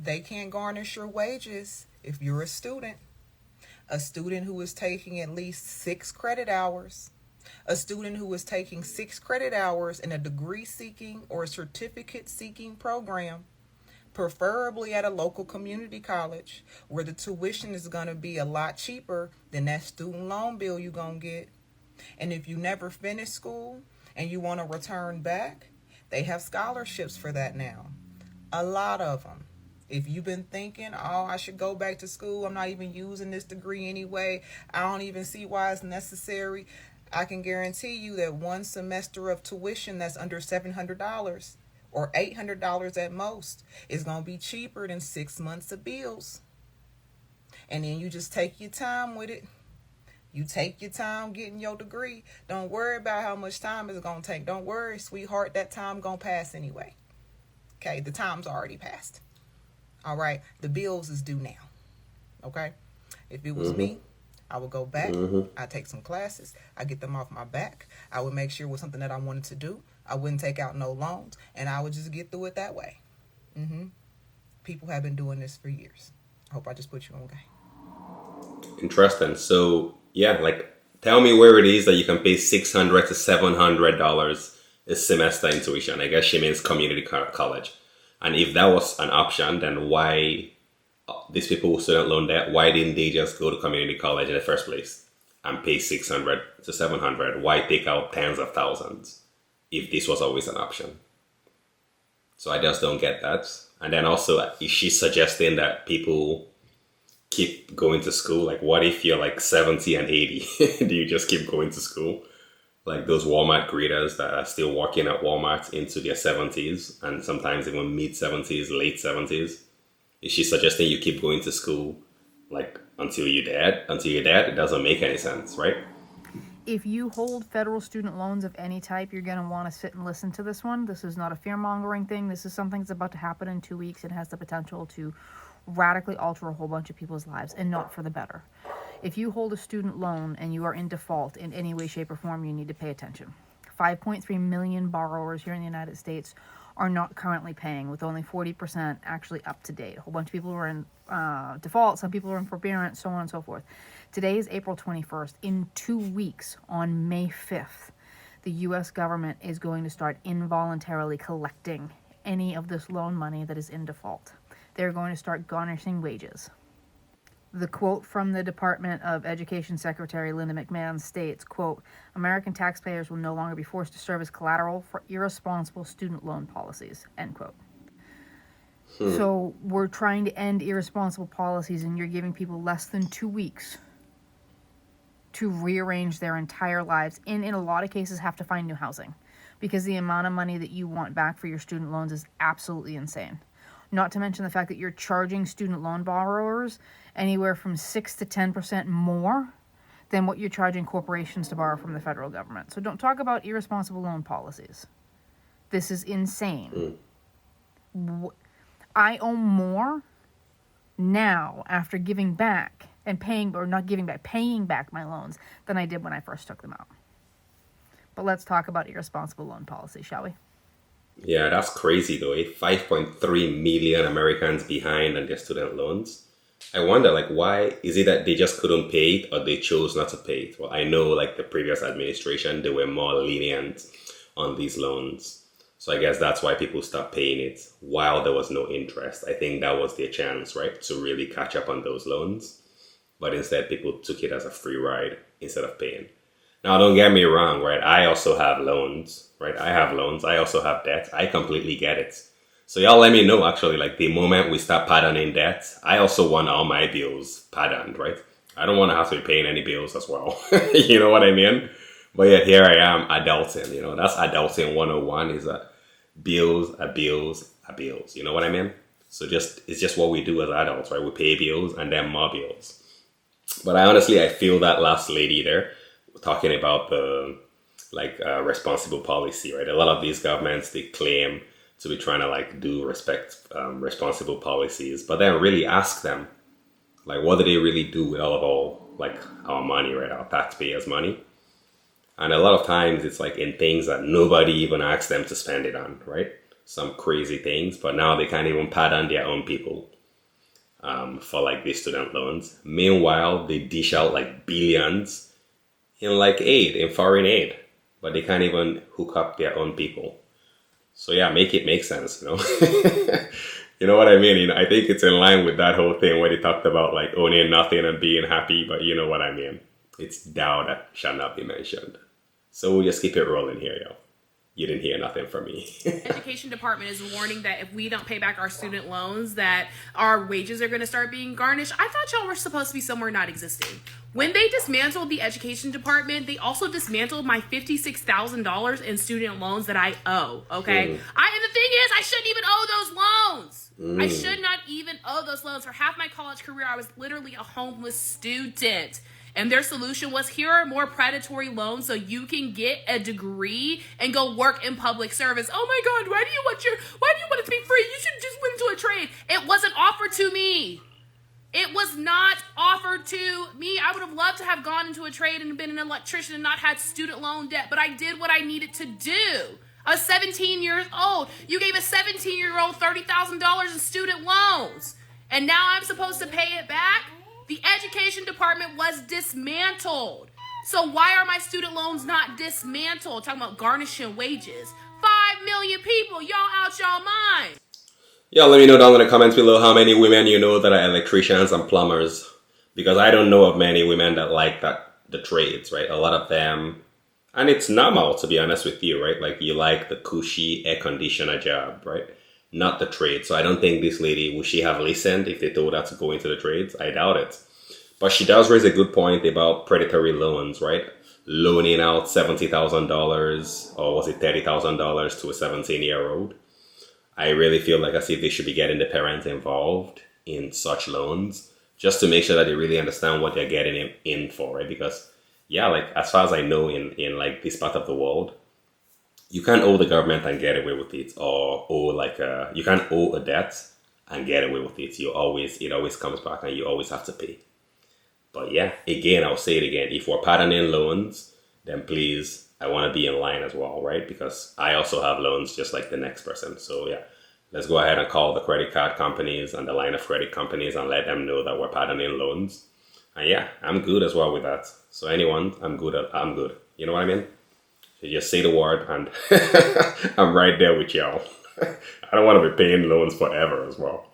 They can't garnish your wages if you're a student. A student who is taking at least 6 credit hours. A student who is taking 6 credit hours in a degree seeking or certificate seeking program, preferably at a local community college where the tuition is going to be a lot cheaper than that student loan bill you're going to get. And if you never finish school and you want to return back, they have scholarships for that now. A lot of them. If you've been thinking, oh, I should go back to school, I'm not even using this degree anyway, I don't even see why it's necessary, I can guarantee you that one semester of tuition that's under $700 or $800 at most is going to be cheaper than 6 months of bills. And then you just take your time with it. You take your time getting your degree. Don't worry about how much time it's going to take. Don't worry, sweetheart, that time going to pass anyway. Okay, the time's already passed. All right, the bills is due now. Okay, if it was me, I would go back. I'd take some classes. I'd get them off my back. I would make sure it was something that I wanted to do. I wouldn't take out no loans, and I would just get through it that way. People have been doing this for years. I hope I just put you on game. Interesting. So yeah, like tell me where it is that you can pay $600 to $700 a semester in tuition. I guess she means community college. And if that was an option, then why these people who student loan debt, why didn't they just go to community college in the first place and pay $600 to $700? Why take out tens of thousands if this was always an option? So I just don't get that. And then also, is she suggesting that people keep going to school? Like, what if you're like 70 and 80? Do you just keep going to school? Like those Walmart greeters that are still working at Walmart into their 70s and sometimes even mid 70s, late 70s. Is she suggesting you keep going to school like until you're dead? Until you're dead? It doesn't make any sense, right? If you hold federal student loans of any type, you're going to want to sit and listen to this one. This is not a fear-mongering thing. This is something that's about to happen in 2 weeks and has the potential to radically alter a whole bunch of people's lives, and not for the better. If you hold a student loan and you are in default in any way, shape, or form, you need to pay attention. 5.3 million borrowers here in the United States are not currently paying, with only 40% actually up to date. A whole bunch of people are in default, some people are in forbearance, so on and so forth. Today is April 21st. In 2 weeks, on May 5th, the U.S. government is going to start involuntarily collecting any of this loan money that is in default. They're going to start garnishing wages. The quote from the Department of Education Secretary Linda McMahon states, quote, American taxpayers will no longer be forced to serve as collateral for irresponsible student loan policies, end quote. So we're trying to end irresponsible policies, and you're giving people less than 2 weeks to rearrange their entire lives, and in a lot of cases have to find new housing, because the amount of money that you want back for your student loans is absolutely insane. Not to mention the fact that you're charging student loan borrowers anywhere from 6 to 10% more than what you're charging corporations to borrow from the federal government. So don't talk about irresponsible loan policies. This is insane. I owe more now after giving back and paying, or not giving back, paying back my loans than I did when I first took them out. But let's talk about irresponsible loan policy, shall we? Yeah, that's crazy though. 5.3 million Americans behind on their student loans. I wonder, like, why is it that they just couldn't pay it or they chose not to pay it? Well, I know, like, the previous administration, they were more lenient on these loans. So I guess that's why people stopped paying it while there was no interest. I think that was their chance, right, to really catch up on those loans. But instead, people took it as a free ride instead of paying. Now, don't get me wrong, right? I also have loans, right? I have loans. I also have debt. I completely get it. So y'all let me know, actually, like the moment we start pardoning debt, I also want all my bills pardoned, right? I don't want to have to be paying any bills as well. You know what I mean? But yet here I am adulting, you know, that's adulting 101 is that bills are bills are bills. You know what I mean? So it's just what we do as adults, right? We pay bills and then more bills. But I feel that last lady there talking about the responsible policy, right? A lot of these governments, they claim to be trying to like do responsible policies, but then really ask them, like, what do they really do with all of our money, right? Our taxpayers' money. And a lot of times it's like in things that nobody even asks them to spend it on, right? some crazy things, but now they can't even pardon their own people for like these student loans. Meanwhile, they dish out like billions in like aid, in foreign aid, but they can't even hook up their own people. So yeah, make it make sense, you know? You know what I mean? You know, I think it's in line with that whole thing where they talked about like owning nothing and being happy, but you know what I mean. It's thou that shall not be mentioned. So we'll just keep it rolling here, yo. You didn't hear nothing from me. Education department is warning that if we don't pay back our student loans, that our wages are going to start being garnished. I thought y'all were supposed to be somewhere not existing. When they dismantled the education department, they also dismantled my $56,000 in student loans that I owe. Okay, and the thing is, I shouldn't even owe those loans. I should not even owe those loans. For half my college career, I was literally a homeless student. And their solution was, here are more predatory loans so you can get a degree and go work in public service. Oh my God, why do you want it to be free? You should just went into a trade. It wasn't offered to me. It was not offered to me. I would have loved to have gone into a trade and been an electrician and not had student loan debt, but I did what I needed to do. I was 17 years old. You gave a 17-year-old $30,000 in student loans, and now I'm supposed to pay it back? The education department was dismantled. So why are my student loans not dismantled? Talking about garnishing wages. 5 million people, y'all out y'all mind. Y'all let me know down in the comments below how many women you know that are electricians and plumbers. Because I don't know of many women that like the trades, right? A lot of them, and it's normal to be honest with you, right? Like you like the cushy air conditioner job, right? Not the trade. So I don't think this lady, would she have listened if they told her to go into the trades? I doubt it. But she does raise a good point about predatory loans, right? Loaning out $70,000 or was it $30,000 to a 17-year-old. I really feel like as if they should be getting the parents involved in such loans just to make sure that they really understand what they're getting in for, right? Because yeah, like as far as I know in like this part of the world, you can't owe the government and get away with it, or you can't owe a debt and get away with it. It always comes back and you always have to pay. But yeah, again, I'll say it again. If we're pardoning loans, then please, I want to be in line as well, right? Because I also have loans just like the next person. So yeah, let's go ahead and call the credit card companies and the line of credit companies and let them know that we're pardoning loans. And yeah, I'm good as well with that. So anyone, I'm good. You know what I mean? You just say the word and I'm right there with y'all. I don't want to be paying loans forever as well.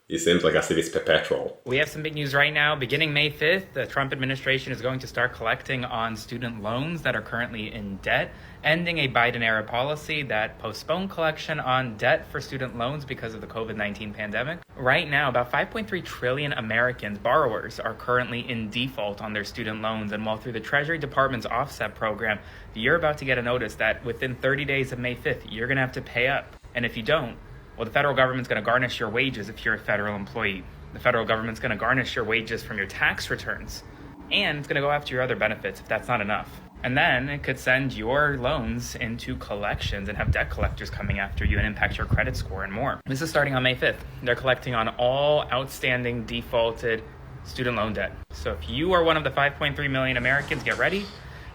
It seems like as if it's perpetual. We have some big news right now. Beginning May 5th, the Trump administration is going to start collecting on student loans that are currently in debt, ending a Biden-era policy that postponed collection on debt for student loans because of the COVID-19 pandemic. Right now, about 5.3 trillion Americans, borrowers, are currently in default on their student loans. And while through the Treasury Department's offset program, you're about to get a notice that within 30 days of May 5th, you're going to have to pay up. And if you don't, well, the federal government's going to garnish your wages if you're a federal employee. The federal government's going to garnish your wages from your tax returns. And it's going to go after your other benefits if that's not enough. And then it could send your loans into collections and have debt collectors coming after you and impact your credit score and more. This is starting on May 5th. They're collecting on all outstanding defaulted student loan debt. So if you are one of the 5.3 million Americans, get ready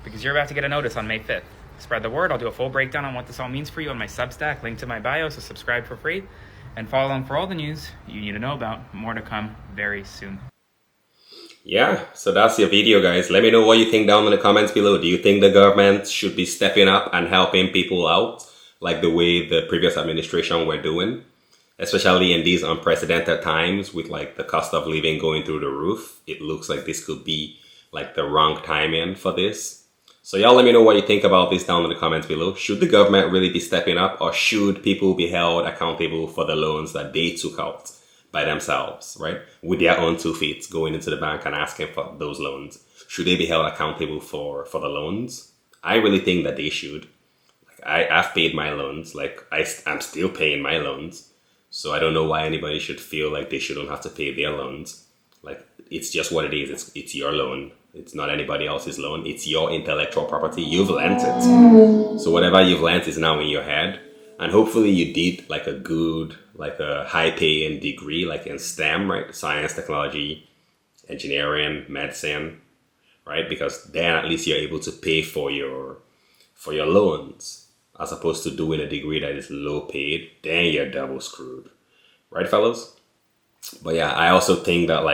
because you're about to get a notice on May 5th. Spread the word. I'll do a full breakdown on what this all means for you on my Substack, link to my bio, so subscribe for free and follow along for all the news you need to know about. More to come very soon. Yeah, so that's your video, guys. Let me know what you think down in the comments below. Do you think the government should be stepping up and helping people out like the way the previous administration were doing? Especially in these unprecedented times with like the cost of living going through the roof. It looks like this could be like the wrong timing for this. So y'all let me know what you think about this down in the comments below. Should the government really be stepping up, or should people be held accountable for the loans that they took out by themselves, right? With their own 2 feet going into the bank and asking for those loans. Should they be held accountable for the loans? I really think that they should. Like I've paid my loans. Like I'm still paying my loans. So I don't know why anybody should feel like they shouldn't have to pay their loans. Like it's just what it is. It's your loan. It's not anybody else's loan. It's your intellectual property. You've lent it. So whatever you've lent is now in your head. And hopefully you did like a good, like a high paying degree, like in STEM, right? Science, technology, engineering, medicine, right? Because then at least you're able to pay for your loans. as opposed to doing a degree that is low paid, then you're double screwed. Right, fellas? But yeah, I also think that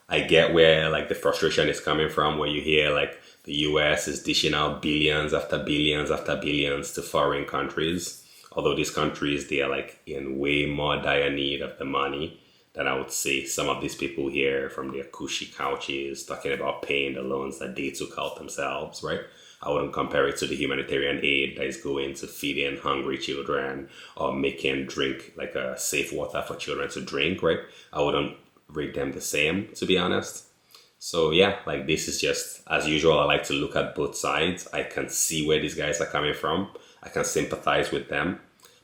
I get where like the frustration is coming from, where you hear like the US is dishing out billions after billions after billions to foreign countries. Although these countries, they are like in way more dire need of the money than I would say some of these people here from their cushy couches talking about paying the loans that they took out themselves, right? I wouldn't compare it to the humanitarian aid that is going to feeding hungry children or making drink like a safe water for children to drink, right? I wouldn't rate them the same, to be honest. So yeah, like this is just, as usual, I like to look at both sides. I can see where these guys are coming from. I can sympathize with them.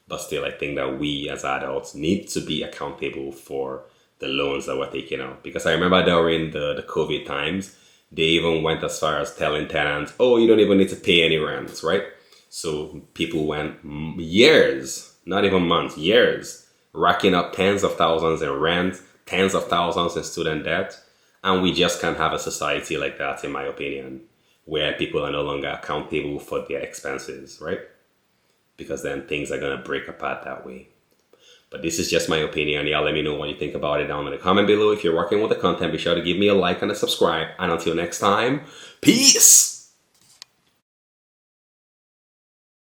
But still, I think that we as adults need to be accountable for the loans that we're taking out. Because I remember during the COVID times, they even went as far as telling tenants, oh, you don't even need to pay any rents, right? So people went years, not even months, years, racking up tens of thousands in rent, tens of thousands in student debt. And we just can't have a society like that, in my opinion, where people are no longer accountable for their expenses, right? Because then things are going to break apart that way. But this is just my opinion. Y'all let me know what you think about it down in the comment below. If you're working with the content, be sure to give me a like and a subscribe. And until next time, peace!